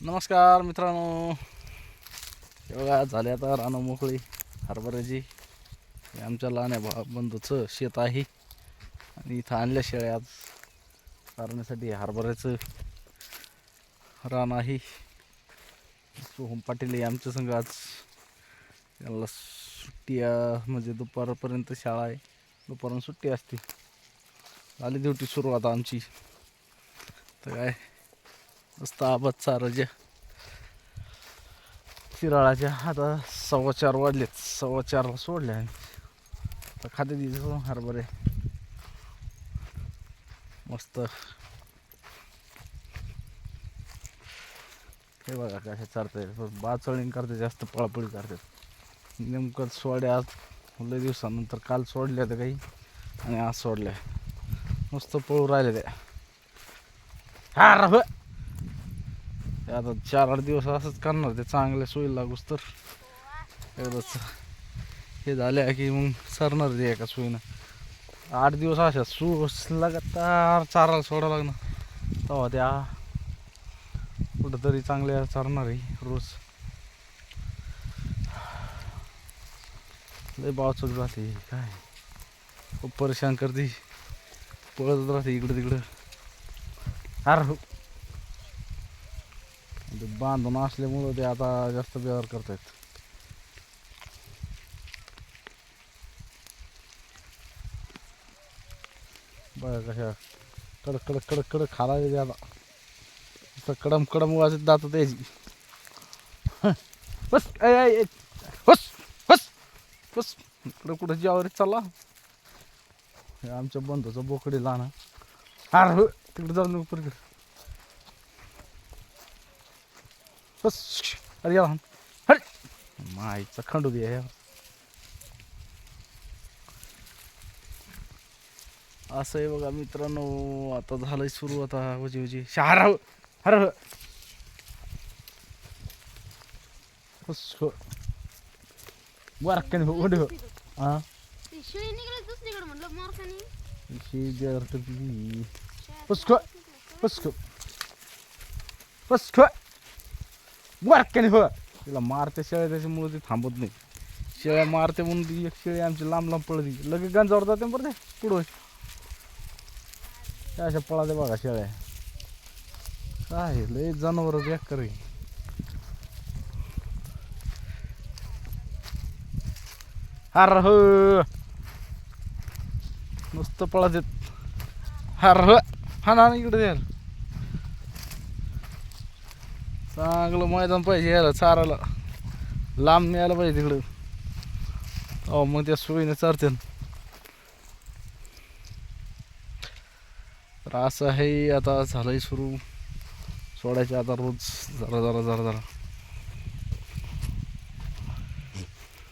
नमस्कार मित्रांनो, बघा झाले आता रानं मोकळी हरभऱ्याची. हे आमच्या लहान बंधूचं शेत आहे आणि इथं आणल्या शेळ्या आज करण्यासाठी. हरभऱ्याचं रान आहे. सोहम पाटील आहे आमच्या संग आज. त्याला सुट्टी म्हणजे दुपारपर्यंत शाळा आहे, दुपारून सुट्टी असते. झाली ड्युटी सुरू आता आमची. तर काय मस्त आबाद चाराच्या शिराळाच्या. आता 4:15 वाजलेत, 4:15ला सोडले आहे. तर खाते दिवस हरभरे मस्त. हे बघा कशा चारते, बाचळीन करते, जास्त पळापळी करतात. नेमकं सोड्या आज लय दिवसानंतर. काल सोडल्या तर काही आणि आज सोडल्या. मस्त पळू राहिले ते. आता 4-8 दिवस असंच करणार ते, चांगल्या सोयी लागूच तर. एकदाच हे झाले की मग सरणार ते एका सोयीनं. 8 दिवस अशा लगातार चारायला सोडा लागणार, तेव्हा त्या कुठंतरी चांगल्या चारणार आहे रोज. लय बावचक राहते, काय खूप परेशान करते, पळत राहते इकडं तिकडं. हो बांधून असल्यामुळं ते आता जास्त व्यवहार करतायत. बघा कशा कडक कडक कडक कडक खाला ते आता. कडम कडम वाजत जात त्याची. बस बस बस बस इकडं कुठं जेवारी चालला. आमच्या बंधूचं बोकडे लहान. हो तिकडे जाऊन नको तिकडे. बस अरे या माईचा खंडू दे. असं आहे बघा मित्रांनो. आता झालंय सुरू. आता उजी उजी शहर हर वारक्याने हो ओढे हो. हा पस्को पस्को पस्को वारक्याने हो. तिला मारते शेळ्या, त्याच्यामुळे ती थांबत नाही. शेळ्या मारते म्हणून ती एक शेळी आमची लांब लांब पळती, लगेच गंजावर जाते बरं. ते पुढं त्या अशा पळाते बघा शेळ्या. काय लय जनावर एक करे. हर हो नुसतं पळत येत. हर हो हा ना इकडे द्याल. चांगलं मैदान पाहिजे यायला चारायला, लांब न्यायला पाहिजे तिकडं. हो मग त्या सोयीने चारते. तर असं आहे. आता झालंय सुरू सोडायचे आता रोज जरा जरा जरा जरा.